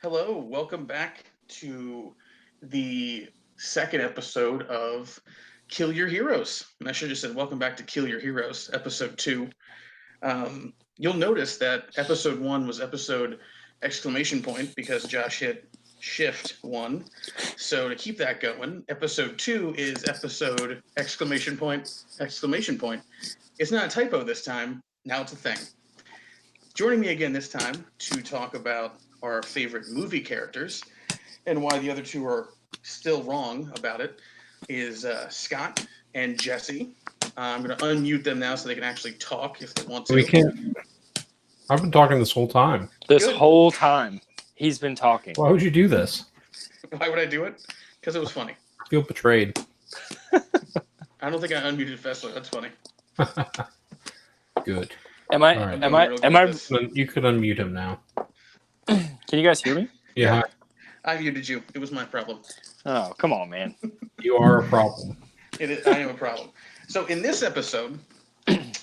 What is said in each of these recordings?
Hello, welcome back to the second episode of Kill Your Heroes. And I should have just said, welcome back to Kill Your Heroes, episode two. You'll notice that episode one was episode exclamation point because Josh hit shift one. So to keep that going, episode two is episode exclamation point, exclamation point. It's not a typo this time. Now it's a thing. Joining me again this time to talk about our favorite movie characters and why the other two are still wrong about it is Scott and Jesse. I'm going to unmute them now so they can actually talk if they want to. We can't. I've been talking this whole time. This Good. whole time, he's been talking. Why would you do this? Why would I do it? Because it was funny. I feel betrayed. I don't think I unmuted Fessler. That's funny. Good. Am I? All right. Am I? You could unmute him now. Can you guys hear me? Yeah, I muted you. It was my problem. Oh, come on, man. you are a problem. I am a problem. So in this episode,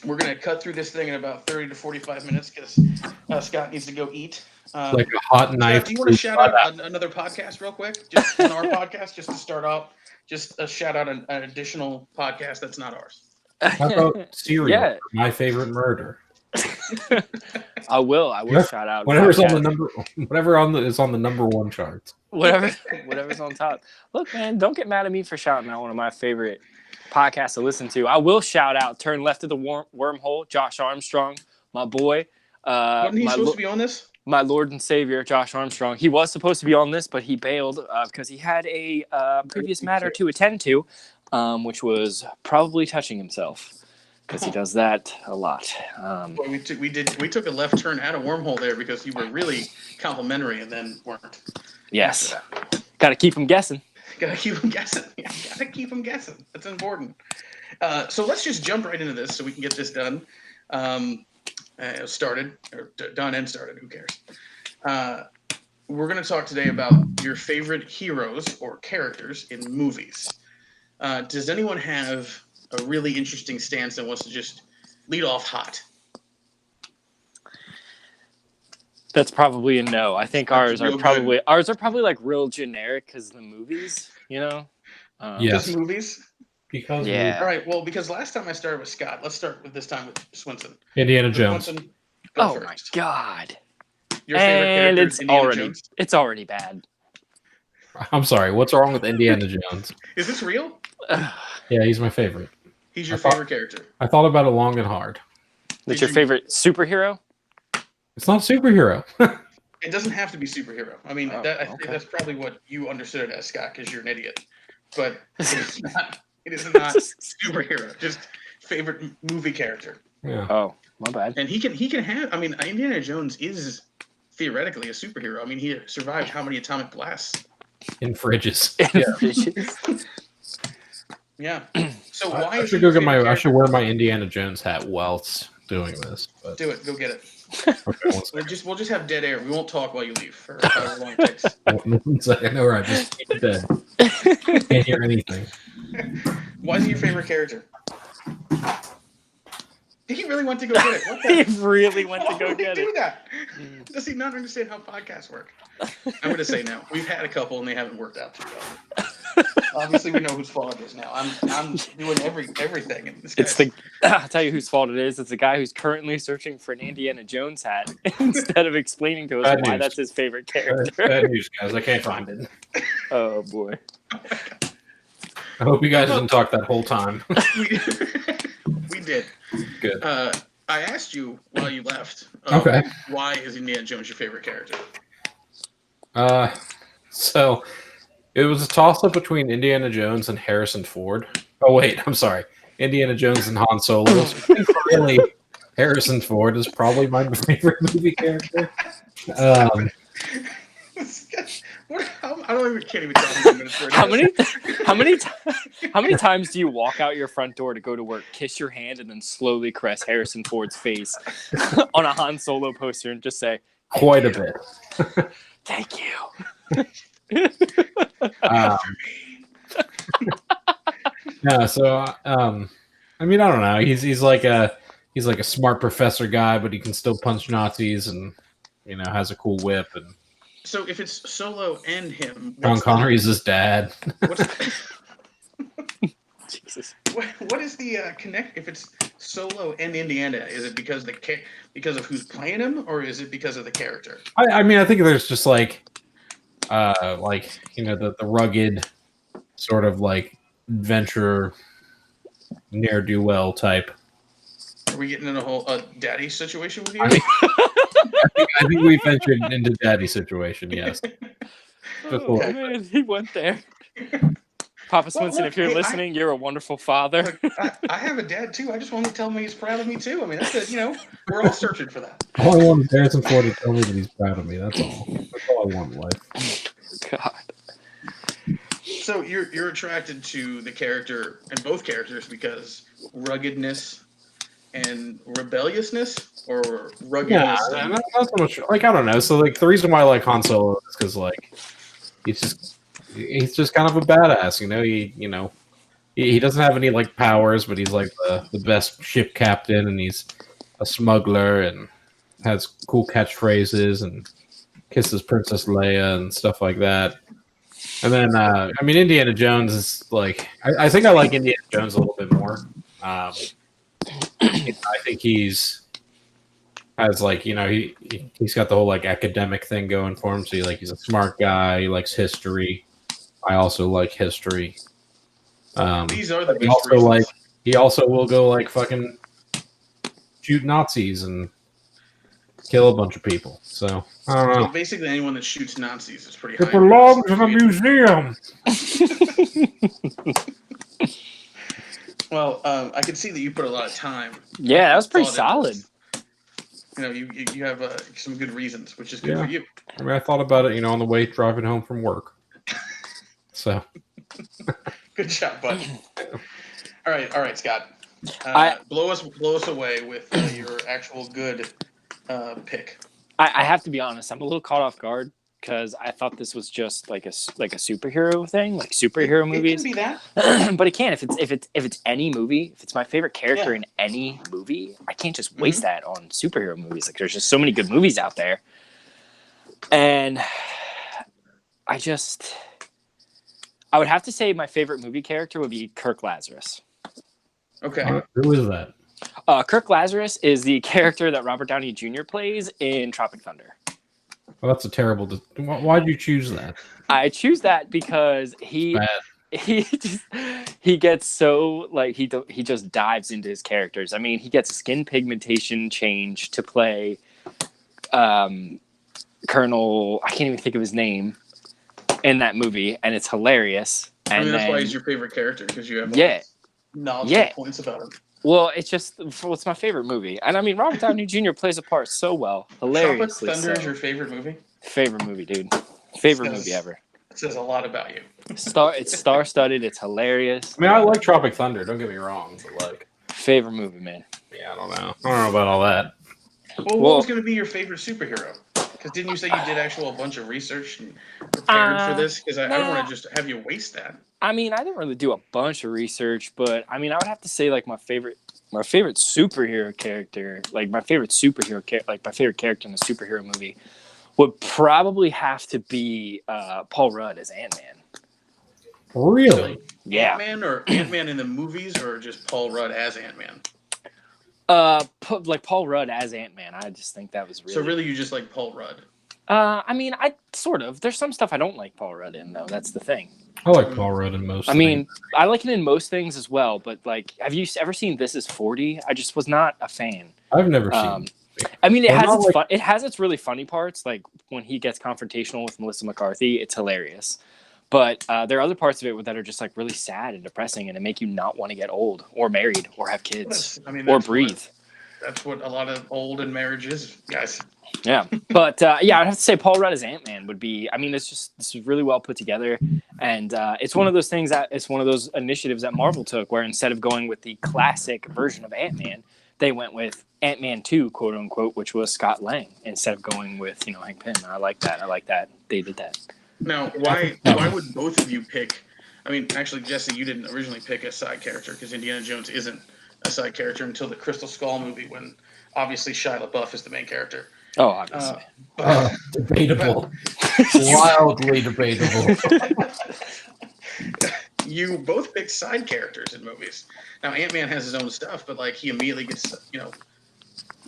we're going to cut through this thing in about 30 to 45 minutes because Scott needs to go eat. Like a hot knife. Scott, do you want to shout out another podcast real quick? Just on our podcast, just to start off, just a shout out an additional podcast that's not ours. How about Serial? Yeah. My favorite murder. I will shout out. Whatever's on podcast. the number. Whatever is on the number one charts. Whatever's on top. Look, man, don't get mad at me for shouting out one of my favorite podcasts to listen to. I will shout out Turn Left of the Wormhole, Josh Armstrong, my boy. Wasn't he supposed to be on this? My Lord and Savior, Josh Armstrong. He was supposed to be on this, but he bailed because he had a previous matter to attend to, which was probably touching himself. Because he does that a lot. Well, we took a left turn out of wormhole there because you were really complimentary and then weren't. Yes. Got to keep him guessing. Gotta keep them guessing. Yeah, gotta keep them guessing. That's important. So let's just jump right into this so we can get this done. Started or done and started. Who cares? We're going to talk today about your favorite heroes or characters in movies. Does anyone have a really interesting stance that wants to just lead off hot? That's probably a no. I think That's ours are probably like real generic because the movies, you know. Yes. Just movies? Because Yeah. All right. Well, because last time I started with Scott, let's start with this time with Swinson. Indiana Jones. Swinson, go Oh first. my god. Your favorite And character is Indiana Jones? it's already bad. I'm sorry. What's wrong with Indiana Jones? Is this real? Yeah, he's my favorite. He's your I thought- favorite character. I thought about it long and hard. That's your favorite superhero? It's not a superhero. It doesn't have to be superhero. I mean, Oh, I think okay. that's probably what you understood it as, Scott, because you're an idiot. But it's not. It is not superhero. Just favorite movie character. Yeah. Oh, my bad. And he can have. I mean, Indiana Jones is theoretically a superhero. I mean, he survived how many atomic blasts? In fridges. Yeah. So why I is should he your go get favorite I should character? wear my Indiana Jones hat whilst doing this. But Do it. Go get it. okay, one We'll just have dead air. We won't talk while you leave for however long it takes. second. One second. All right, just keep it dead. Can't hear anything. Why is he your favorite character? He really went to go get it. What the? He really went to Why go would he get do it. that? Does he not understand how podcasts work? I'm going to say no. We've had a couple and they haven't worked out too well. Obviously, we know whose fault it is now. I'm doing everything. And this I'll tell you whose fault it is. It's the guy who's currently searching for an Indiana Jones hat instead of explaining to us Bad why news. that's his favorite Bad character. news, guys. I can't find it. Oh boy. I hope you guys didn't talk that whole time. we did. Good. I asked you while you left. Okay. Why is Indiana Jones your favorite character? So it was a toss-up between Indiana Jones and Harrison Ford. Oh wait, I'm sorry. Indiana Jones and Han Solo. Really, Harrison Ford is probably my favorite movie character. I don't even can't even tell how many minutes. How many times do you walk out your front door to go to work, kiss your hand, and then slowly caress Harrison Ford's face on a Han Solo poster and just say, Quite a bit. "Thank you." Yeah, so I mean, I don't know. He's like a smart professor guy, but he can still punch Nazis and has a cool whip and So if it's Solo and him, Sean Connery's his dad. what's Jesus. what is the connect? If it's Solo and Indiana, is it because because of who's playing him, or is it because of the character? I mean, I think there's just like the rugged sort of like adventure ne'er do well type. Are we getting in a whole daddy situation with you? I think we ventured into daddy situation. Yes. Oh man, he went there. Papa Swinson, if you're listening, you're a wonderful father. I have a dad too. I just want to tell him he's proud of me too. I mean, that's it. We're all searching for that. All I want is Harrison Ford to tell me that he's proud of me. That's all. That's all I want in life. God. So you're attracted to the character and both characters because ruggedness and rebelliousness, or ruggedness. Yeah, not so much. Like, I don't know. So like the reason why I like Han Solo is because like he's just kind of a badass. He doesn't have any like powers, but he's like the best ship captain, and he's a smuggler and has cool catchphrases and kisses Princess Leia and stuff like that. And then I mean, Indiana Jones is like I think I like Indiana Jones a little bit more. I think he's got the whole like academic thing going for him. So he's a smart guy. He likes history. I also like history. These are the best also reasons. he also will go like fucking shoot Nazis and kill a bunch of people. So I don't know. So basically, anyone that shoots Nazis is pretty It high. belongs in a museum. Well, I can see that you put a lot of time. Yeah, that was pretty solid. You have some good reasons, which is good for you. I mean, I thought about it, on the way driving home from work. So, good job, bud. All right, Scott. Blow us away with your actual good pick. I have to be honest. I'm a little caught off guard because I thought this was just like a superhero thing, like superhero movies. It can be that, but it can if it's any movie. If it's my favorite character in any movie, I can't just waste that on superhero movies. Like there's just so many good movies out there, and I would have to say my favorite movie character would be Kirk Lazarus. Okay, who is that? Kirk Lazarus is the character that Robert Downey Jr. plays in Tropic Thunder. Well, that's a terrible. Why'd you choose that? I choose that because he gets so like he just dives into his characters. I mean, he gets a skin pigmentation change to play Colonel. I can't even think of his name in that movie, and it's hilarious. And that's why he's your favorite character, because you have knowledge points about him. Well, it's my favorite movie, and I mean Robert Downey Jr. plays a part so well, hilariously. Tropic Thunder is your favorite movie? Favorite movie, dude. Favorite movie ever. It says a lot about you. It's star-studded. It's hilarious. I mean, I like Tropic Thunder. Don't get me wrong, but like favorite movie, man. Yeah, I don't know about all that. Well, what was going to be your favorite superhero? Because didn't you say you did a bunch of research and prepared for this? Because I don't want to just have you waste that. I mean, I didn't really do a bunch of research, but I mean, I would have to say like my favorite superhero character, like my favorite character in a superhero movie, would probably have to be Paul Rudd as Ant-Man. Really? So, yeah. Ant-Man or Ant-Man in the movies, or just Paul Rudd as Ant-Man? Like Paul Rudd as Ant-Man. I just think that was really. So really, you just like Paul Rudd? I mean, I sort of. There's some stuff I don't like Paul Rudd in, though. That's the thing. I like Paul Rudd in most. I mean, I like him in most things as well. But like, have you ever seen This Is 40? I just was not a fan. I've never seen. I mean, it has its really funny parts. Like when he gets confrontational with Melissa McCarthy, it's hilarious. But there are other parts of it that are just like really sad and depressing, and it make you not want to get old or married or have kids or breathe. That's what a lot of old and marriage is, guys. Yeah, but I'd have to say Paul Rudd as Ant-Man would be. I mean, this is really well put together, and it's one of those things it's one of those initiatives that Marvel took, where instead of going with the classic version of Ant-Man, they went with Ant-Man 2, quote unquote, which was Scott Lang, instead of going with Hank Pym. I like that. They did that. Now, why would both of you pick? I mean, actually, Jesse, you didn't originally pick a side character, because Indiana Jones isn't a side character until the Crystal Skull movie, when obviously Shia LaBeouf is the main character. Oh, obviously. Debatable. Wildly debatable. You both pick side characters in movies. Now Ant-Man has his own stuff, but like he immediately gets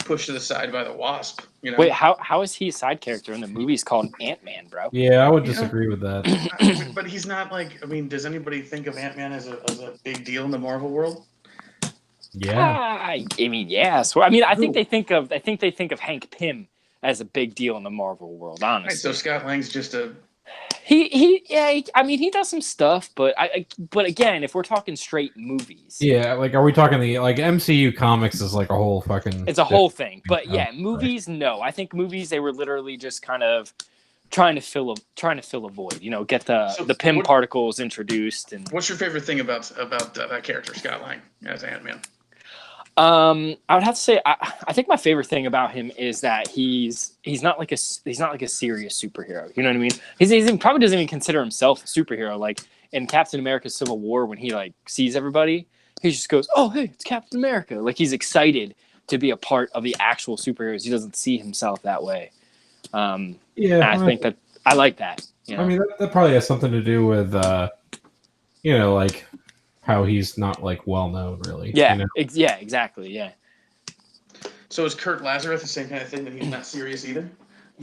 pushed to the side by the Wasp. Wait, how is he a side character in the movie's called Ant-Man, bro? Yeah, I would disagree with that. But he's not like. I mean, does anybody think of Ant-Man as a big deal in the Marvel world? Yeah. I mean, yeah. So I mean, I think they think of Hank Pym as a big deal in the Marvel world. Honestly, Right, so Scott Lang's just a. I mean, he does some stuff, but but again, if we're talking straight movies, Yeah, like, are we talking the MCU comics is like a whole fucking? it's a whole thing. But yeah, movies, no. I think movies they were literally just kind of trying to fill a void. Get the Pym particles introduced. And what's your favorite thing about that character, Scott Lang, as Ant-Man? I would have to say I think my favorite thing about him is that he's not like a serious superhero. You know what I mean? He probably doesn't even consider himself a superhero. Like in Captain America: Civil War, when he like sees everybody, he just goes, "Oh, hey, it's Captain America!" Like he's excited to be a part of the actual superheroes. He doesn't see himself that way. I think that I like that. I mean, that probably has something to do with like how he's not like well known, really. Yeah, yeah, exactly. Yeah. So is Kurt Lazarus the same kind of thing, that he's not serious either?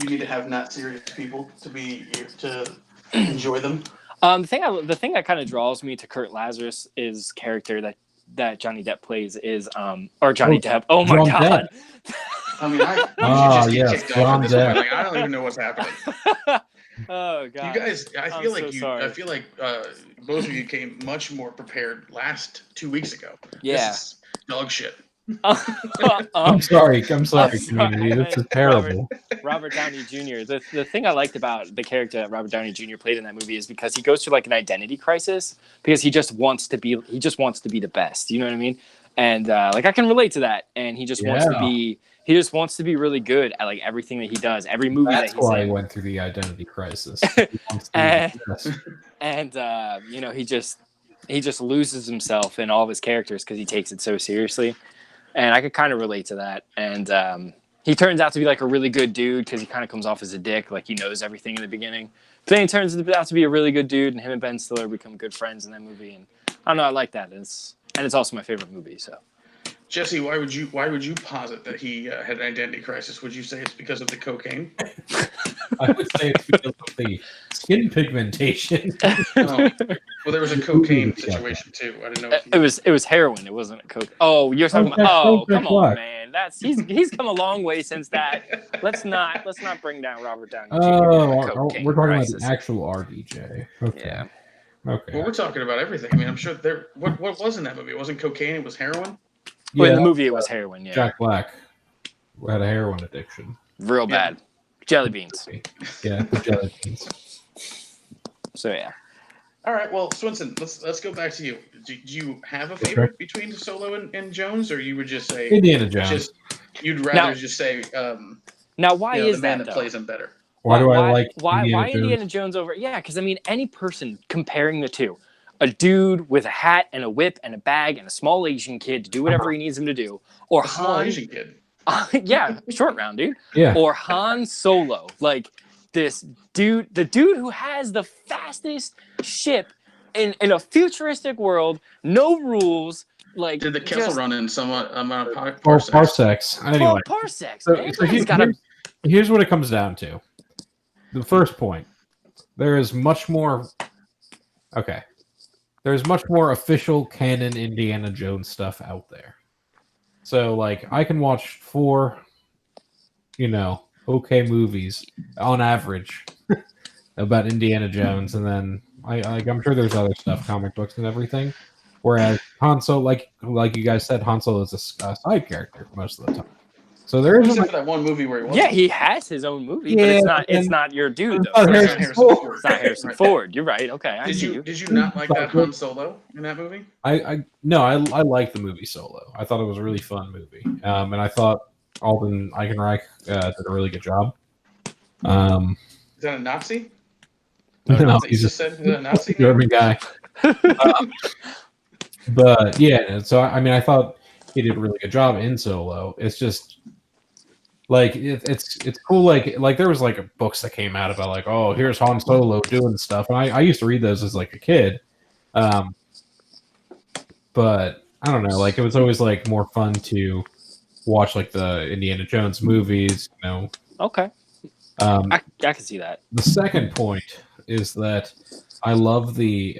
You need to have not serious people to enjoy them. The thing that kind of draws me to Kurt Lazarus is character that Johnny Depp plays is or Johnny Depp. Oh my God. I mean, I should just get kicked off at this point. Like, I don't even know what's happening. Oh God! You guys, I feel like both of you came much more prepared last 2 weeks ago. Yeah, this is dog shit. I'm sorry, community. This is terrible. Robert Downey Jr. The thing I liked about the character that Robert Downey Jr. played in that movie is because he goes through like an identity crisis because he just wants to be the best. You know what I mean? And like I can relate to that. And he just wants to be. He just wants to be really good at like everything that he does, every movie that he's in. That's why he went through the identity crisis. He just loses himself in all of his characters because he takes it so seriously, and I could kind of relate to that. And he turns out to be like a really good dude because he kind of comes off as a dick, like he knows everything in the beginning. But then he turns out to be a really good dude, and him and Ben Stiller become good friends in that movie. And I don't know, I like that. And it's also my favorite movie. So. Jesse, why would you posit that he had an identity crisis? Would you say it's because of the cocaine? I would say it's because of the skin pigmentation. Well, there was a cocaine situation too. I didn't know. It was heroin. It wasn't a coke. Oh, you're talking about. Oh, come on, man. He's come a long way since that. Let's not bring down Robert Downey Jr. We're talking about the actual RDJ. Okay. Yeah. Okay. Well, we're talking about everything. I mean, I'm sure there. What was in that movie? It wasn't cocaine. It was heroin. Well, in the movie, it was heroin. Yeah. Jack Black had a heroin addiction. Real bad. Jelly beans. Yeah, jelly beans. So yeah. All right. Well, Swinson, let's go back to you. Do you have a favorite between Solo and Jones, or you would just say Indiana Jones? You'd rather just say. Now, why is the man that that plays him better? Why do I like why Indiana Jones over? Yeah, because I mean, any person comparing the two. A dude with a hat and a whip and a bag and a small Asian kid to do whatever he needs him to do, or a small Asian kid. Yeah, short round dude. Yeah. Or Han Solo, like this dude, the dude who has the fastest ship in a futuristic world, no rules. Like did the Kessel run in somewhat amount of parsecs? Anyway, parsecs. So here's what it comes down to. The first point: there is much more. Okay. There's much more official canon Indiana Jones stuff out there. So, like, I can watch 4, okay movies on average about Indiana Jones, and then I'm sure there's other stuff, comic books and everything. Whereas Han Solo, like you guys said, Han Solo is a side character most of the time. So there is that one movie where he was. Yeah, he has his own movie, but it's not your dude though. It's not Harrison Ford. You're right. Okay, did you not like that Han Solo in that movie? I liked the movie Solo. I thought it was a really fun movie, and I thought Alden Ehrenreich did a really good job. Is that a Nazi? No, he's a Nazi German guy. But yeah, so I mean, I thought he did a really good job in Solo. It's just, Like it's cool. Like there was like books that came out about like, oh, here's Han Solo doing stuff, and I used to read those as like a kid. But I don't know. Like it was always like more fun to watch like the Indiana Jones movies. Okay, Um, I can see that. the second point is that I love the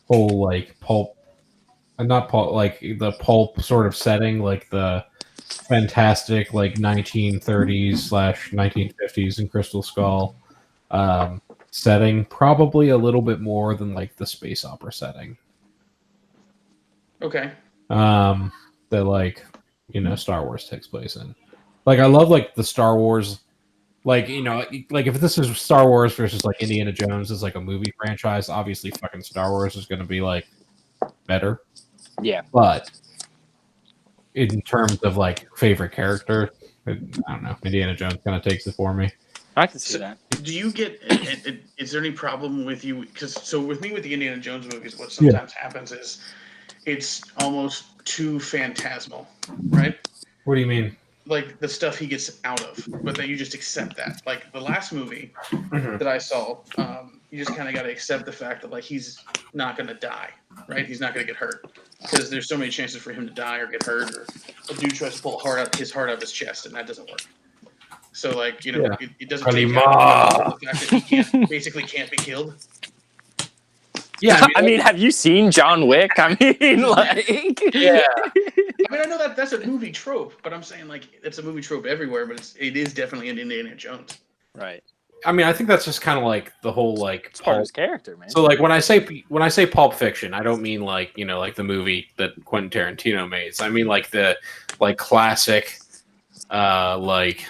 whole like pulp, not pulp, like the pulp sort of setting, like the fantastic like 1930s/1950s in Crystal Skull setting, probably a little bit more than like the space opera setting. Okay. That like Star Wars takes place in. Like I love like the Star Wars, like like if this is Star Wars versus like Indiana Jones is like a movie franchise, obviously fucking Star Wars is going to be like better. Yeah. But in terms of like favorite character, I don't know. Indiana Jones kind of takes it for me. I can see that. Do you get? Is there any problem with you? Because with me with the Indiana Jones movies, what sometimes happens is it's almost too phantasmal, right? What do you mean? Like the stuff he gets out of, but then you just accept that. Like the last movie that I saw, you just kind of got to accept the fact that like he's not going to die, right? He's not going to get hurt because there's so many chances for him to die or get hurt, or a dude tries to pull his heart out of his chest and that doesn't work. So like it doesn't take out the fact that he basically can't be killed. Yeah, I mean, have you seen John Wick? I mean, like, yeah. I mean, I know that's a movie trope, but I'm saying like it's a movie trope everywhere, but it is definitely in Indiana Jones. Right. I mean, I think that's just kind of like the whole like it's part of his character, man. So like when I say Pulp Fiction, I don't mean like like the movie that Quentin Tarantino made. I mean like the classic, like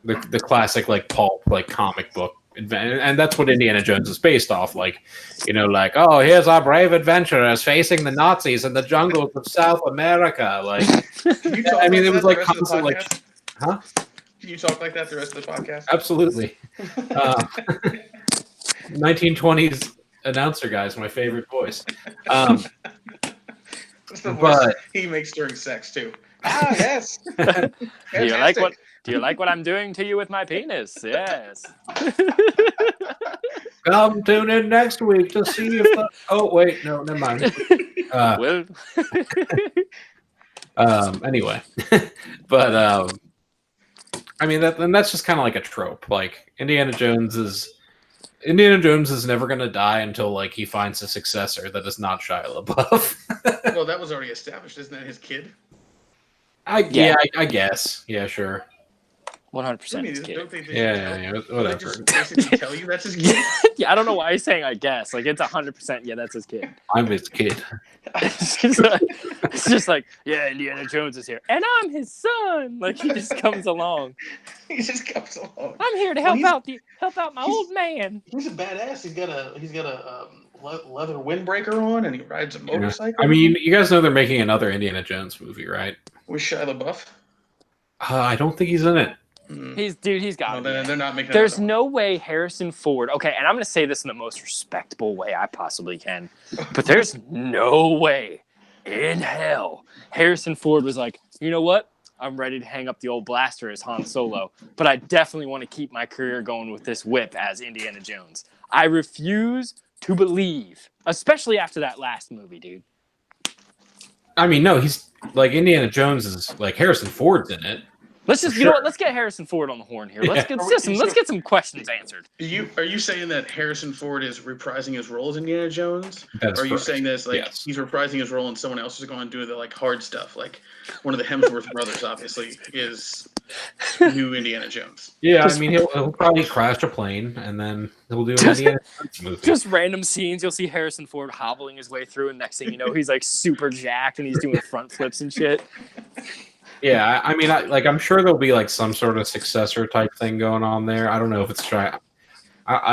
the classic like pulp like comic book. And that's what Indiana Jones is based off. Like, like, oh, here's our brave adventurers facing the Nazis in the jungles of South America. Like, I mean, it was like constant, like, huh? Can you talk like that the rest of the podcast? Absolutely. 1920s announcer guy's my favorite voice. That's the voice he makes during sex too. Ah, yes. Do you like what I'm doing to you with my penis? Yes. Come tune in next week to see if the... Oh, wait. No, never mind. Anyway. But, I mean, that's just kind of like a trope. Like, Indiana Jones is never going to die until, like, he finds a successor that is not Shia LaBeouf. Well, that was already established. Isn't that his kid? I guess. Yeah, sure. 100% his kid. Yeah, whatever. They just basically tell you that's his kid? Yeah, I don't know why he's saying I guess. Like, it's 100%, yeah, that's his kid. I'm his kid. It's just like, yeah, Indiana Jones is here. And I'm his son! Like, he just comes along. He just comes along. I'm here to help out my old man. He's a badass. He's got a leather windbreaker on, and he rides a motorcycle. I mean, you guys know they're making another Indiana Jones movie, right? With Shia LaBeouf? I don't think he's in it. He's got it. They're not making. There's no way Harrison Ford. Okay, and I'm going to say this in the most respectable way I possibly can, but there's no way in hell Harrison Ford was like, you know what? I'm ready to hang up the old blaster as Han Solo, but I definitely want to keep my career going with this whip as Indiana Jones. I refuse to believe, especially after that last movie, dude. I mean, no, he's like Indiana Jones is like Harrison Ford's in it. Let's just, you know what? Let's get Harrison Ford on the horn here. Let's get some questions answered. Are you saying that Harrison Ford is reprising his role as Indiana Jones? That's or are you correct. saying this like he's reprising his role and someone else is going to do the like hard stuff? Like one of the Hemsworth brothers, obviously, is new Indiana Jones. Yeah, I mean, he'll probably crash a plane and then he'll do an Indiana Jones movie. Just random scenes. You'll see Harrison Ford hobbling his way through, and next thing you know, he's like super jacked and he's doing front flips and shit. Yeah, I mean, I'm sure there'll be like some sort of successor type thing going on there. I don't know if it's I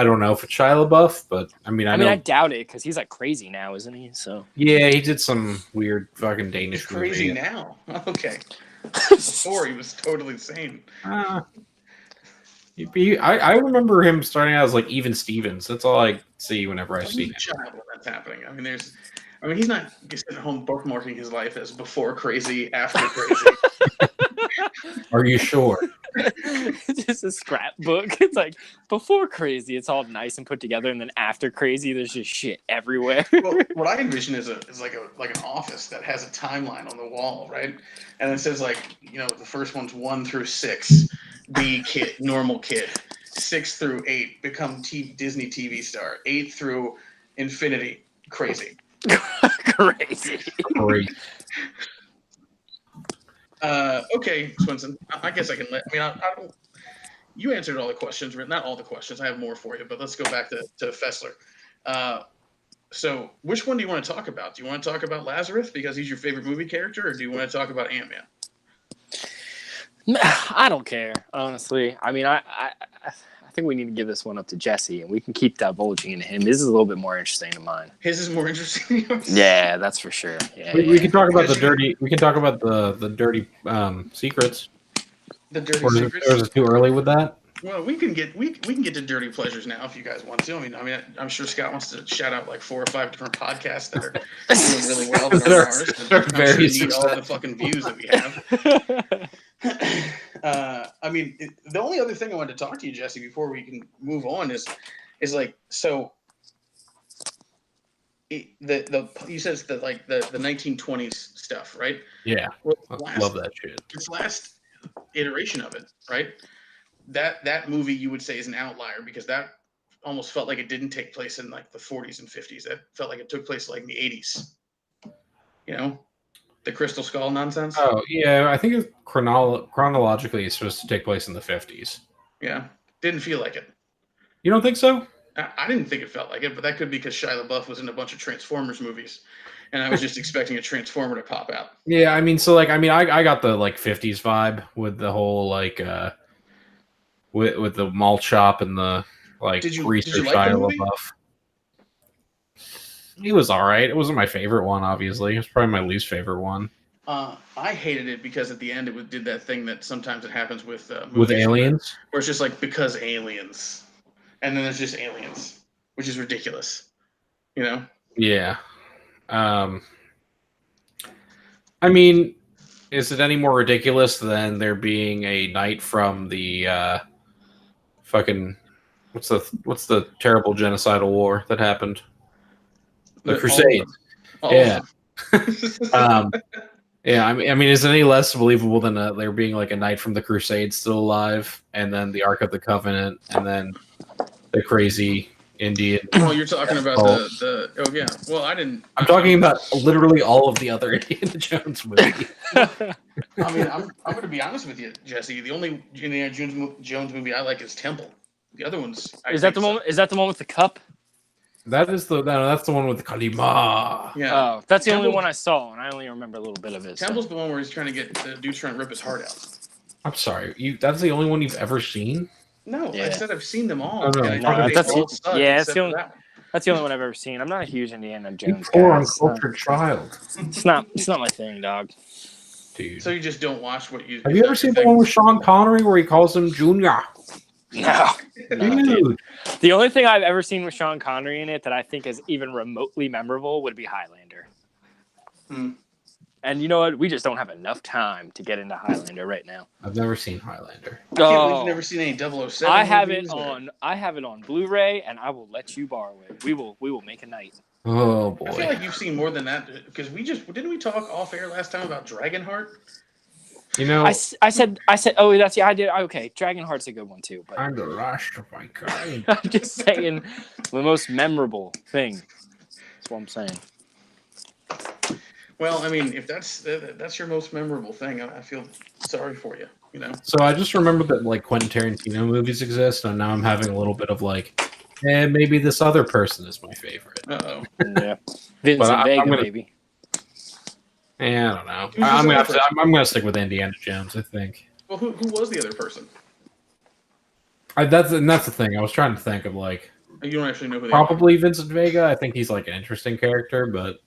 don't know if it's Shia LaBeouf, but I mean, I doubt it because he's like crazy now, isn't he? So yeah, he did some weird fucking Danish movie. Crazy now? Okay. Before he was totally sane. I remember him starting out as like Even Stevens. That's all I see whenever I see him. Child when that's happening. I mean, he's not just at home bookmarking his life as before crazy, after crazy. Are you sure? It's just a scrapbook. It's like before Crazy, it's all nice and put together, and then after Crazy, there's just shit everywhere. Well, what I envision is like an office that has a timeline on the wall, right? And it says like, the first one's 1 through 6, be kid, normal kid. 6 through 8, become Disney TV star. 8 through infinity, crazy. Crazy. Great. Okay, Swinson. I guess I can let. I mean, I don't. You answered all the questions, not all the questions. I have more for you, but let's go back to Fessler. So, which one do you want to talk about? Do you want to talk about Lazarus because he's your favorite movie character, or do you want to talk about Ant-Man? I don't care, honestly. I mean, I think we need to give this one up to Jesse, and we can keep divulging into him. His is a little bit more interesting than mine. His is more interesting than yours? Yeah, that's for sure. Yeah, We can talk about the dirty. We can talk about the dirty secrets. The dirty or secrets. Or is it too early with that? Well, we can get to dirty pleasures now if you guys want to. I mean, I'm sure Scott wants to shout out like 4 or 5 different podcasts that are doing really well that are ours. I'm sure we need all the fucking views that we have. I mean, the only other thing I wanted to talk to you, Jesse, before we can move on is like, so you said the 1920s stuff, right? Yeah, love that shit. This last iteration of it, right? That movie you would say is an outlier because that almost felt like it didn't take place in like the 40s and 50s. That felt like it took place like in the 80s. The Crystal Skull nonsense. Oh yeah, I think chronologically it's supposed to take place in the 50s. Yeah, didn't feel like it. You don't think so? I didn't think it felt like it, but that could be because Shia LaBeouf was in a bunch of Transformers movies, and I was just expecting a Transformer to pop out. Yeah, I mean, I got the like 50s vibe with the whole like with the malt shop and the like greaser Shia LaBeouf. He was all right. It wasn't my favorite one, obviously. It was probably my least favorite one. I hated it because at the end it did that thing that sometimes it happens with movies with aliens, where it's just like because aliens, and then there's just aliens, which is ridiculous. Yeah. I mean, is it any more ridiculous than there being a knight from the fucking what's the terrible genocidal war that happened? The Crusades. Yeah. Yeah, I mean, is it any less believable than there being like a knight from the Crusades still alive, and then the Ark of the Covenant, and then the crazy Indian? Oh, you're talking about the oh yeah. Well, I didn't. I'm talking about literally all of the other Indiana Jones movies. I mean, I'm going to be honest with you, Jesse. The only Indiana Jones movie I like is Temple. The other ones. Is that the one with the cup? That's the one with the Kalima. Yeah. Oh, that's the only one I saw, and I only remember a little bit of it. Temple's the one where he's trying to get the dude's trying to rip his heart out. I'm sorry, that's the only one you've ever seen? No, yeah. I said I've seen them all. Oh, no. That's the only one I've ever seen. I'm not a huge Indiana Jones guy. Poor uncultured child. It's not my thing, dog. Dude. So you just don't watch what you. Have you ever seen the one with Sean Connery where he calls him Junior? No. Dude. The only thing I've ever seen with Sean Connery in it that I think is even remotely memorable would be Highlander. And you know what? We just don't have enough time to get into Highlander right now. I've never seen Highlander. You've never seen any 007 I have it on Blu-ray, and I will let you borrow it. We will make a night. Oh boy! I feel like you've seen more than that because didn't we talk off air last time about Dragonheart? I said. Oh, that's I did. Okay, Dragonheart's a good one too. But I'm the last of my kind. I'm just saying, the most memorable thing. That's what I'm saying. Well, I mean, if that's your most memorable thing, I feel sorry for you. So I just remember that like Quentin Tarantino movies exist, and now I'm having a little bit of like, maybe this other person is my favorite. Uh-oh. Yeah, Vincent Vega, maybe. Yeah, I don't know. I'm gonna stick with Indiana Jones, I think. Well, who was the other person? That's the thing. I was trying to think of like. You don't actually know who they probably are. Vincent Vega. I think he's like an interesting character, but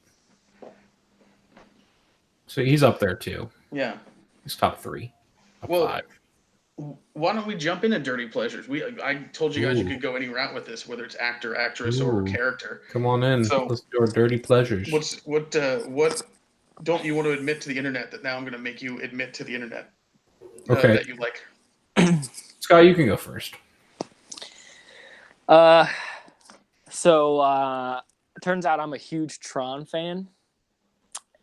so he's up there too. Yeah, he's top 3. Top 5. Why don't we jump into dirty pleasures? I told you guys you could go any route with this, whether it's actor, actress, or character. Come on in. So, let's do our dirty pleasures. What don't you want to admit to the internet that now I'm going to make you admit to the internet? Okay. that you like? Scott, you can go first. So turns out I'm a huge Tron fan,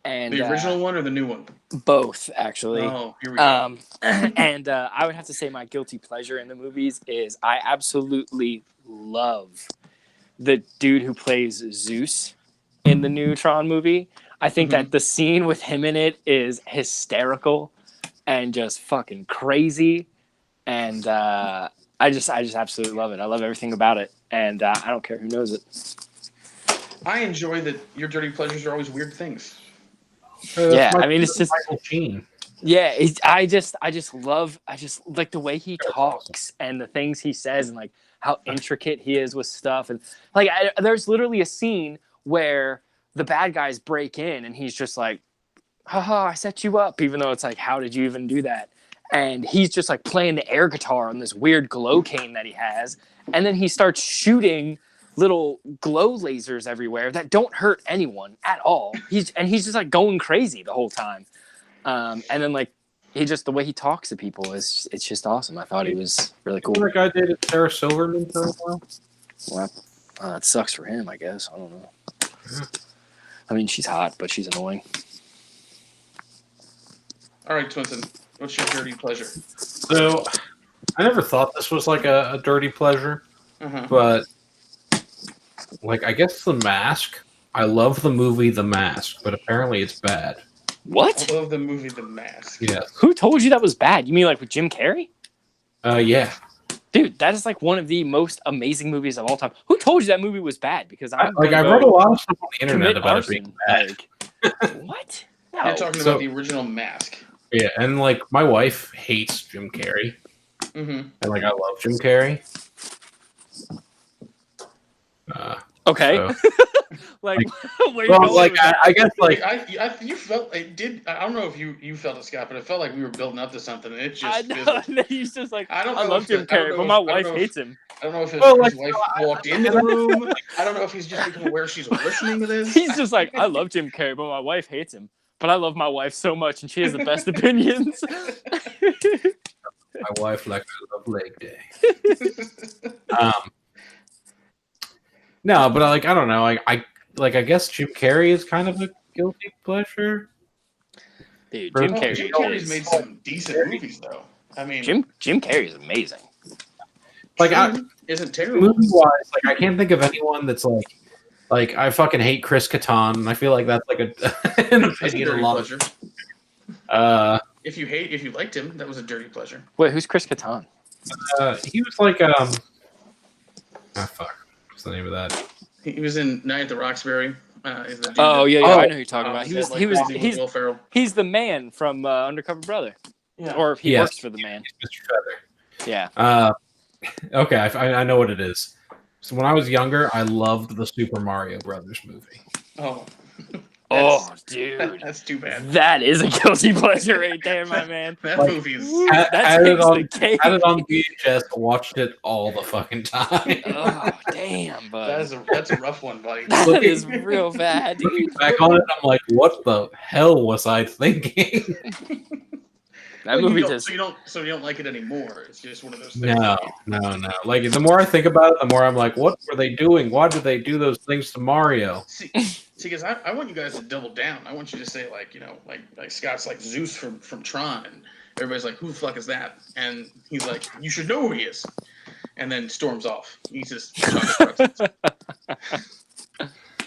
and The original one or the new one? both actually. Oh, here we go. And I would have to say my guilty pleasure in the movies is I absolutely love the dude who plays Zeus in the new Tron movie. I think that the scene with him in it is hysterical and just fucking crazy, and I just absolutely love it. I love everything about it, and I don't care who knows it. I enjoy that your dirty pleasures are always weird things. Yeah, I mean, it's just Michael Sheen. yeah. I just love like the way he talks and the things he says and like how intricate he is with stuff and like there's literally a scene where the bad guys break in and he's just like, haha, I set you up, even though it's like, how did you even do that? And he's just like playing the air guitar on this weird glow cane that he has. And then he starts shooting little glow lasers everywhere that don't hurt anyone at all. He's just like going crazy the whole time. And then like the way he talks to people it's just awesome. I thought he was really cool. That guy dated Sarah Silverman for a while. Well, that sucks for him, I guess. I don't know. Yeah. I mean, she's hot, but she's annoying. All right, Twinson, what's your dirty pleasure? So, I never thought this was like a dirty pleasure, but like I guess The Mask. I love the movie The Mask, but apparently it's bad. What? I love the movie The Mask. Yes. Who told you that was bad? You mean like with Jim Carrey? Yeah. Dude, that is like one of the most amazing movies of all time. Who told you that movie was bad? Because I read a lot of stuff on the internet about arson. it being bad. Like, what? No. You're talking about the original Mask. Yeah, and like my wife hates Jim Carrey, and like I love Jim Carrey. Okay. So, like, well, like I guess like you felt it did. I don't know if you felt it, Scott, but it felt like we were building up to something, and it just. I know. And then he's just like, I love Jim Carrey, but my wife hates him. I don't know if his wife walked into the room. I don't know if he's just become aware she's listening to this. He's just like, I love Jim Carrey, but my wife hates him. But I love my wife so much, and she has the best opinions. My wife likes to love leg day. No, but I don't know. I guess Jim Carrey is kind of a guilty pleasure. Dude, Jim Carrey's made some decent movies, though. I mean, Jim Carrey is amazing. Like, isn't terrible. Movie-wise, like I can't think of anyone that's like I fucking hate Chris Kattan, and I feel like that's like an opinion a lot pleasure. If you liked him, that was a dirty pleasure. Wait, who's Chris Kattan? He was like fuck. What's the name of that? He was in Night at the Roxbury. I know who you're talking about. He's the man from Undercover Brother. Yeah. Or he works for the man. Mr. Feather. Yeah. Okay, I know what it is. So when I was younger, I loved the Super Mario Brothers movie. Oh, dude. That's too bad. That is a guilty pleasure right there, my man. That movie is... Had it on VHS, watched it all the fucking time. Oh, damn, bud. That's a rough one, buddy. That is real bad, dude. Looking back on it, I'm like, what the hell was I thinking? Movie so you don't like it anymore. It's just one of those things. No. Like the more I think about it, the more I'm like, what were they doing? Why did they do those things to Mario? See, because I want you guys to double down. I want you to say like Scott's like Zeus from Tron, and everybody's like, who the fuck is that? And he's like, you should know who he is. And then storms off. He's just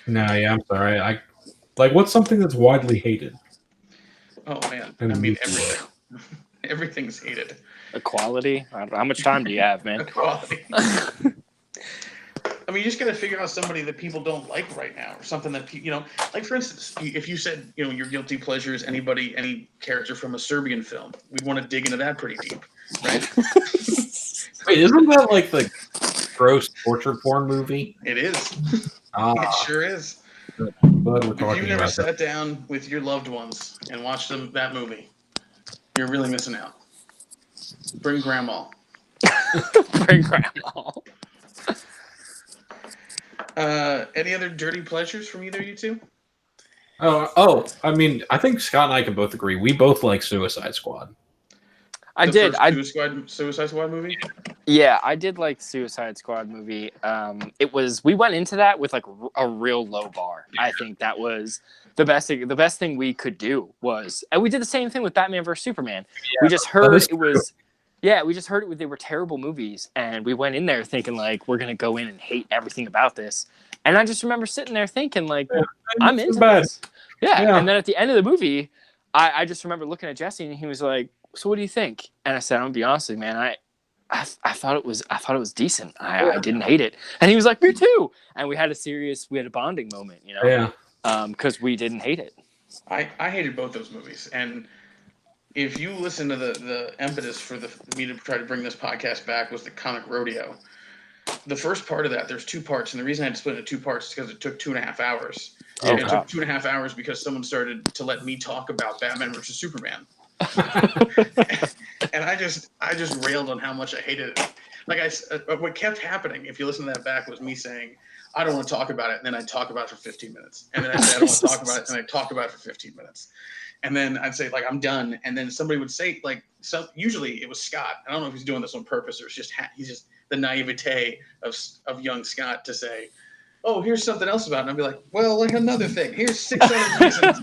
No, yeah, I'm sorry. I like what's something that's widely hated? Oh man, I mean everything. Everything's hated. Equality? I don't know. How much time do you have, man? Equality. I mean, you just got to figure out somebody that people don't like right now, or something that like for instance, if you said your guilty pleasure is any character from a Serbian film, we'd want to dig into that pretty deep, right? Wait, isn't that like the gross torture porn movie? It is. It sure is. If you've never sat down with your loved ones and watched that movie, you're really missing out. Bring grandma. Bring grandma. Any other dirty pleasures from either of you two? I mean, I think Scott and I can both agree. We both like Suicide Squad. I The did. first Suicide Squad movie. Yeah, I did like Suicide Squad movie. We went into that with like a real low bar. I think that was the best thing. The best thing we could do was, and we did the same thing with Batman vs Superman. We just heard it was, we just heard they were terrible movies, and we went in there thinking like we're gonna go in and hate everything about this. And I just remember sitting there thinking like, I'm into this. Yeah. And then at the end of the movie, I just remember looking at Jesse and he was like, "So what do you think?" And I said, "I'm gonna be honest with you, man. I thought it was decent. I didn't hate it." And he was like, "Me too." And we had a bonding moment, you know? Yeah. Because we didn't hate it. I hated both those movies, and if you listen to the impetus for me to try to bring this podcast back was the comic rodeo. The first part of that, there's two parts, and the reason I had to split it into two parts is because it took 2.5 hours. And it took 2.5 hours because someone started to let me talk about Batman versus Superman. And I just railed on how much I hated it. Like what kept happening, if you listen to that back, was me saying, "I don't want to talk about it," and then I'd talk about it for 15 minutes, and then I'd say, "I don't want to talk about it," and I'd talk about it for 15 minutes, and then I'd say, like, "I'm done," and then somebody would say, like, usually it was Scott. I don't know if he's doing this on purpose or it's just he's just the naivete of young Scott to say, "Oh, here's something else about it," and I'd be like, "Well, like another thing. Here's 6 other reasons."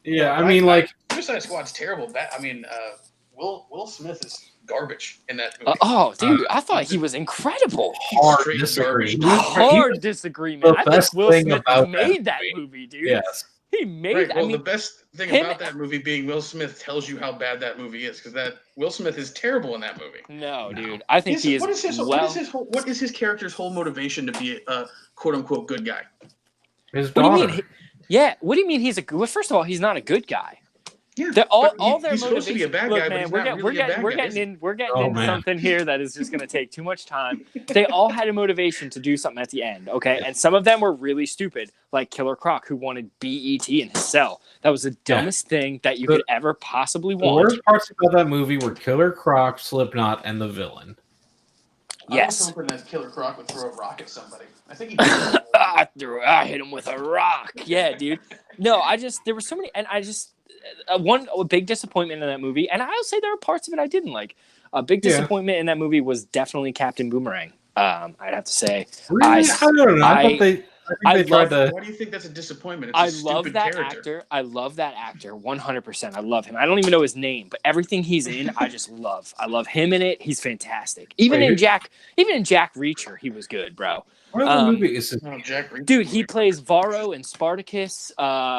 Yeah, I mean, like Suicide Squad's terrible. Will Smith is garbage in that movie. Dude, I thought he was incredible. Hard disagreement. Hard disagreement. I think Will Smith made that movie, dude. Yes. He made that. The best thing about that movie being Will Smith tells you how bad that movie is, because that Will Smith is terrible in that movie. No, dude. I think he is. What is his character's whole motivation to be a quote unquote good guy? His daughter. What do you mean? What do you mean he's a good? Well, first of all, he's not a good guy. Yeah, all their he's supposed to be a bad guy, man, but we're getting into something here that is just going to take too much time. They all had a motivation to do something at the end, okay? And some of them were really stupid, like Killer Croc, who wanted BET in his cell. That was the dumbest thing that you could ever possibly want. The worst parts about that movie were Killer Croc, Slipknot, and the villain. Yes. I was hoping that Killer Croc would throw a rock at somebody. I think he did. I hit him with a rock. Yeah, dude. No, there were so many, and a big disappointment in that movie, and I'll say there are parts of it I didn't like. A big disappointment in that movie was definitely Captain Boomerang. I'd have to say. Really? I don't know. I think they tried to. Why do you think that's a disappointment? I love that actor. I love that actor 100%. I love him. I don't even know his name, but everything he's in, I just love. I love him in it. He's fantastic. Even in Jack Reacher, he was good, bro. What other movie is this? Jack Reacher. Dude, he plays Varro in Spartacus.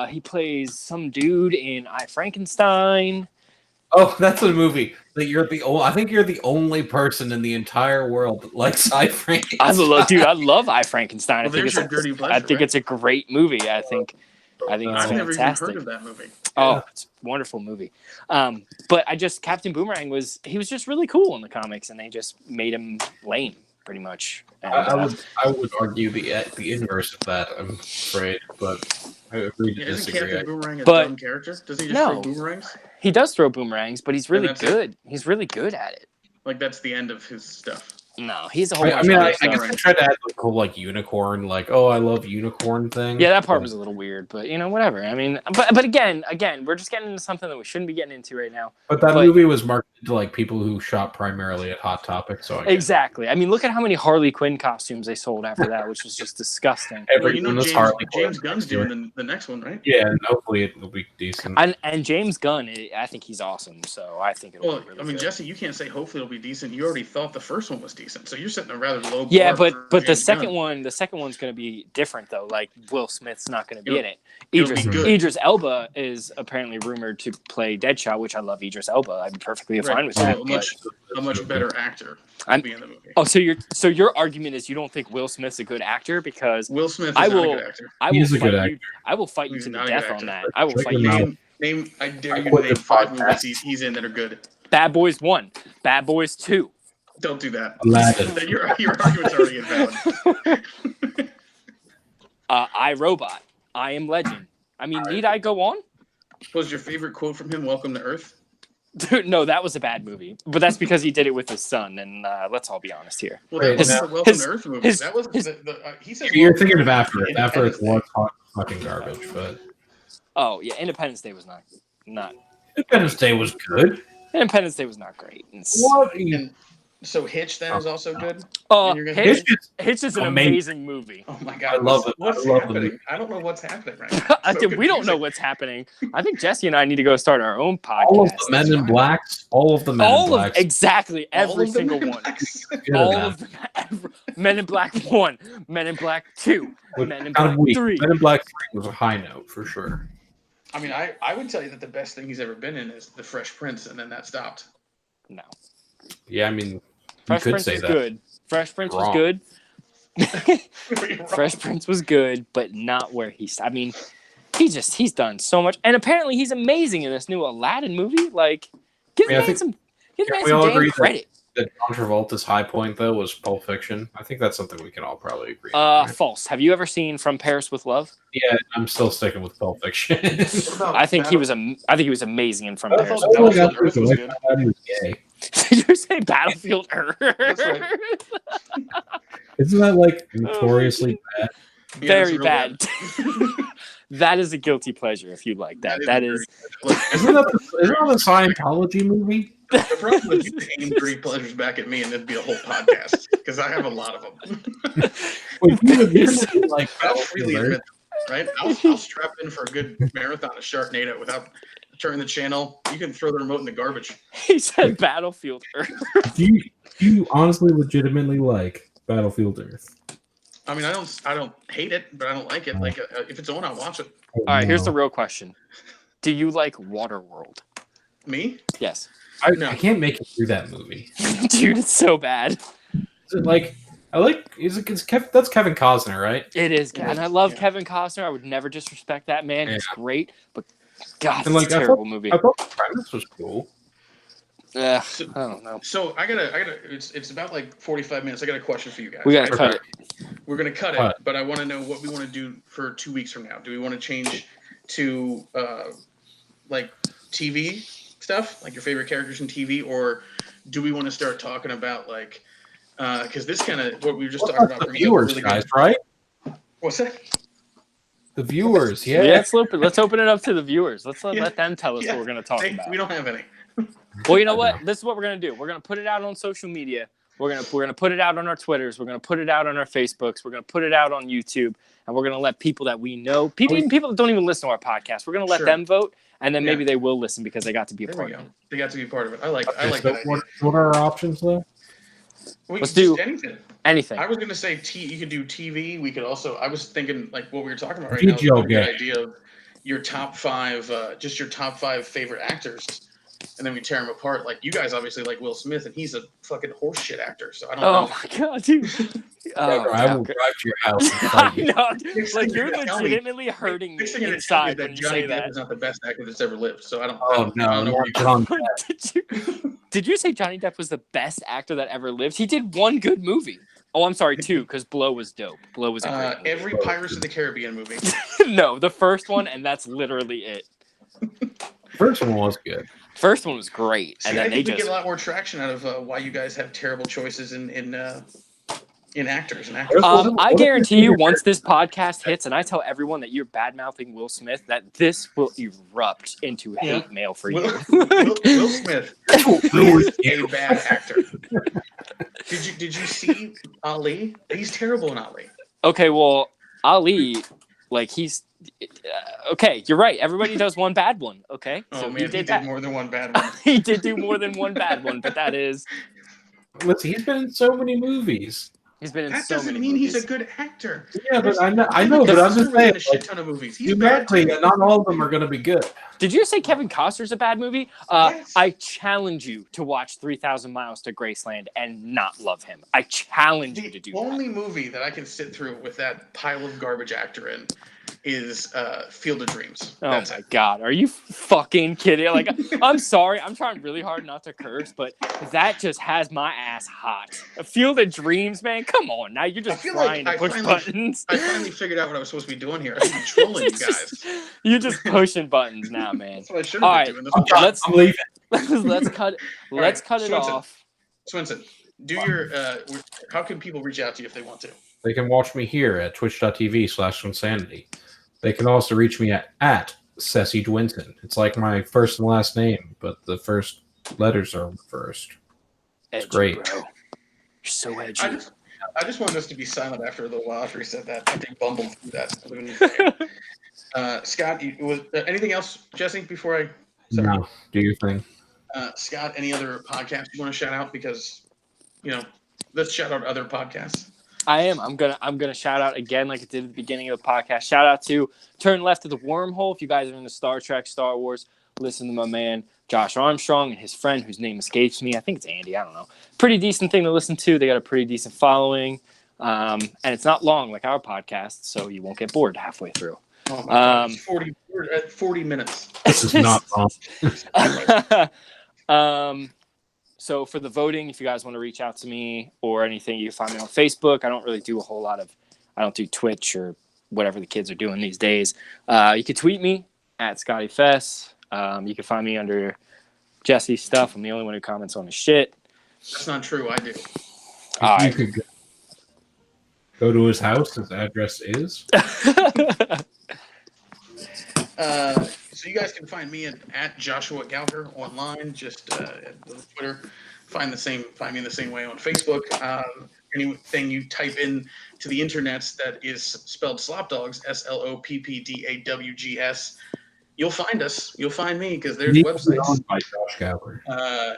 He plays some dude in I, Frankenstein. Oh, that's a movie that I think you're the only person in the entire world that likes I, Frankenstein. I love I, Frankenstein. Well, I think it's a great movie. I think it's I've fantastic. never even heard of that movie. Oh, it's a wonderful movie. But Captain Boomerang was just really cool in the comics, and they just made him lame, pretty much. And, I would argue the inverse of that, I'm afraid, but I agree to disagree. Isn't Captain Boomerang a dumb character? Does he just throw boomerangs? He does throw boomerangs, but he's really good. He's really good at it. Like, that's the end of his stuff. No, he's a whole bunch of I guess I tried to add the whole unicorn, I love unicorn thing. Yeah, that part was a little weird, but whatever. I mean, but again, we're just getting into something that we shouldn't be getting into right now. But that movie was marketed to people who shop primarily at Hot Topic, so exactly. I mean, look at how many Harley Quinn costumes they sold after that, which was just disgusting. James Gunn's doing the next one, right? Yeah, and hopefully it will be decent. And James Gunn, I think he's awesome, so I think it'll be really good. Jesse, you can't say hopefully it'll be decent. You already thought the first one was decent, so you're setting a rather low bar. Yeah, but the second one's going to be different though. Like Will Smith's not going to be in it. Idris Elba is apparently rumored to play Deadshot, which I love Idris Elba. I'd be perfectly fine with that. A much better actor to be in the movie. Oh, so your argument is you don't think Will Smith's a good actor because Will Smith is not a good actor. I will fight you to the death on that. I will fight you. I dare you to name 5 movies he's in that are good. Bad Boys 1, Bad Boys 2. Don't do that. Your argument's already invalid. I, Robot. I Am Legend. I mean, need I go on? Was your favorite quote from him Welcome to Earth? Dude, no, that was a bad movie. But that's because he did it with his son, and let's all be honest here. Well, that was the Welcome to Earth movie. That was he said you're thinking of After It. After It was fucking garbage, but... Oh, yeah, Independence Day was not. Independence Day was good. Independence Day was not great. What? And so Hitch then is also good. Oh, You're gonna Hitch, say? Hitch is an amazing. amazing movie. Oh my I god, love it. what's I love the happening? movie. I don't know what's happening right now. It's so We don't know confusing. what's happening. I think Jesse and I need to go start our own podcast. All of the Men in fine. Blacks. All of the Men in Blacks. Exactly All every of the single Men in one. Blacks. All of them. Men in Black 1, Men in Black 2, Men in Black 3. Men in Black 3 was a high note for sure. I mean, I would tell you that the best thing he's ever been in is The Fresh Prince, and then that stopped. No. Yeah, I mean, Fresh Prince was good. Fresh Prince was good. Fresh Prince was good, but not where he's. I mean, he's done so much, and apparently he's amazing in this new Aladdin movie. Like, give the man some damn credit. That John Travolta's high point though was Pulp Fiction. I think that's something we can all probably agree on. Right? False. Have you ever seen From Paris with Love? Yeah, I'm still sticking with Pulp Fiction. I think he was amazing in From Paris. Battlefield Earth was good. He was gay. Did you say Battlefield Earth? That's right. Isn't that like notoriously bad? Very bad. That is a guilty pleasure if you like that. That is. Isn't that a Scientology movie? The problem is you could aim three pleasures back at me and it'd be a whole podcast because I have a lot of them. Wait, you like I'll freely admit, right? I'll strap in for a good marathon of Sharknado without turning the channel. You can throw the remote in the garbage. He said Battlefield Earth. Do you honestly legitimately like Battlefield Earth? I mean, I don't hate it, but I don't like it. Like, if it's on, I'll watch it. All right, here's the real question: do you like Waterworld? Me? Yes. I can't make it through that movie, dude. It's so bad. Is it like I like? That's Kevin Costner, right? It is, and I love Kevin Costner. I would never disrespect that man. He's great, but God, it's a terrible movie. I thought the premise was cool. I don't know. So I gotta. It's about like 45 minutes. I got a question for you guys. We gotta cut it. We're gonna cut it, but I want to know what we want to do for 2 weeks from now. Do we want to change to like TV stuff, like your favorite characters in TV, or do we want to start talking about like because this kind of what we were just talking about. The viewers, guys, right? What's that? The viewers, yeah. Let's open it up to the viewers. Let's let them tell us what we're gonna talk about. We don't have any. Well, you know what? This is what we're gonna do. We're gonna put it out on social media. We're gonna put it out on our Twitters. We're gonna put it out on our Facebooks. We're gonna put it out on YouTube, and we're gonna let people that we know, people that don't even listen to our podcast, we're gonna let them vote, and then maybe they will listen because they got to be a part of it. They got to be part of it. I like that idea. What are our options though? Let's do anything. Anything. I was gonna say you could do TV. We could also. I was thinking like what we were talking about right now. Is a good idea of your top 5, just your top 5 favorite actors. And then we tear him apart. Like you guys obviously like Will Smith, and he's a fucking horseshit actor. So I don't know. Oh my god, dude! I will drive to your house. And fight you. Like you're legitimately hurting me inside when you say that. Johnny Depp is not the best actor that's ever lived. So I don't. Oh no! I don't know Did you say Johnny Depp was the best actor that ever lived? He did one good movie. Oh, I'm sorry, 2, because Blow was dope. Blow was a great movie. Every Pirates of the Caribbean movie. No, the first one, and that's literally it. First one was good. First one was great, and then we get a lot more traction out of why you guys have terrible choices in actors and actors. I guarantee you, once this podcast hits, and I tell everyone that you're bad mouthing Will Smith, that this will erupt into hate mail for you. Will Smith is a bad actor. Did you see Ali? He's terrible in Ali. Okay, well, Ali, like he's. Okay, you're right. Everybody does one bad one. Okay, so he did more than one bad one. He did do more than one bad one, but that is. Listen, he's been in so many movies. He's been in that so many. That doesn't mean movies. he's a good actor. Yeah, but I know, but I'm just saying, a shit ton of movies. Numerically, not all of them are going to be good. Did you say Kevin Costner's a bad movie? Yes. I challenge you to watch 3,000 Miles to Graceland and not love him. I challenge you to do that. The only movie that I can sit through with that pile of garbage actor in is Field of Dreams. Oh my god, are you fucking kidding? Like, I'm sorry, I'm trying really hard not to curse, but that just has my ass hot. A Field of Dreams, man, come on, now you're just trying to push buttons. I finally figured out what I was supposed to be doing here. I should be trolling you guys. You're just pushing buttons now, man. That's what I should have been doing. I'm leaving. Let's cut it off. Swinson, do your how can people reach out to you if they want to? They can watch me here at twitch.tv/Insanity. They can also reach me at Ceci Dwinton. It's like my first and last name, but the first letters are reversed. Edgy, great. bro. You're so edgy. I just wanted us to be silent after a little while after he said that. I think bumbled through that. Scott, was anything else, Jesse? Before I No, do your thing. Scott, any other podcasts you want to shout out? Because let's shout out other podcasts. I am. I'm gonna shout out again, like I did at the beginning of the podcast. Shout out to Turn Left of the Wormhole. If you guys are into Star Trek, Star Wars, listen to my man Josh Armstrong and his friend, whose name escapes me. I think it's Andy. I don't know. Pretty decent thing to listen to. They got a pretty decent following, and it's not long like our podcast, so you won't get bored halfway through. Oh my gosh, 40 minutes. This is not long. So for the voting, if you guys want to reach out to me or anything, you can find me on Facebook. I don't really do I don't do Twitch or whatever the kids are doing these days. You can tweet me at Scotty Fess. You can find me under Jesse's stuff. I'm the only one who comments on his shit. That's not true. I do. You could go to his house. His address is. So you guys can find me at Joshua Gallagher online, just at Twitter. Find me in the same way on Facebook. Anything you type in to the internet that is spelled Sloppdogs, SLOPPDAWGS, you'll find us. You'll find me because there's websites. By Josh Gallagher. I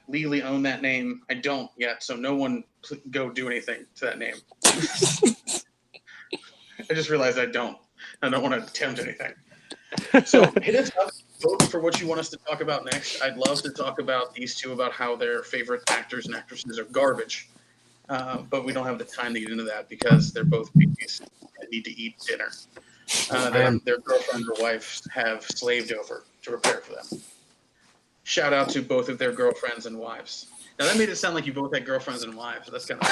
legally own that name. I don't yet, so no one go do anything to that name. I just realized I don't want to attempt anything. So hit us up. Vote for what you want us to talk about next. I'd love to talk about these two, about how their favorite actors and actresses are garbage. But we don't have the time to get into that because they're both babies that need to eat dinner. Their girlfriend or wives have slaved over to prepare for them. Shout out to both of their girlfriends and wives. Now that made it sound like you both had girlfriends and wives. That's kind of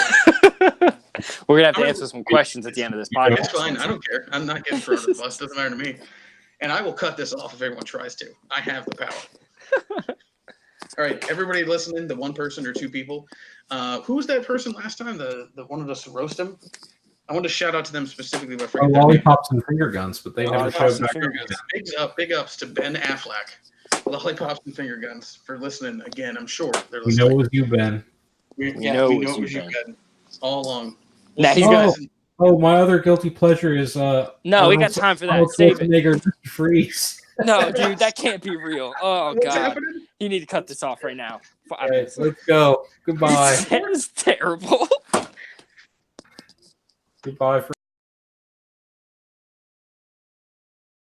We're gonna have to answer some questions at the end of this podcast. That's fine. I don't care. I'm not getting thrown under the bus. Doesn't matter to me. And I will cut this off if everyone tries to. I have the power. All right, everybody listening, the one person or two people. Who was that person last time? The wanted us to roast him? I want to shout out to them specifically. But lollipops and finger guns, but they never showed back. Big ups to Ben Affleck. Lollipops and finger guns for listening again. I'm sure they're We listening. know it was you, Ben. We know it was you, Ben. All along. Now he's gonna. Oh, my other guilty pleasure is No, we got time for that. Save it. Freeze. No, dude, that can't be real. Oh What's God, happening? you need to cut this off right now. All right, let's go. Goodbye. That is terrible. Goodbye.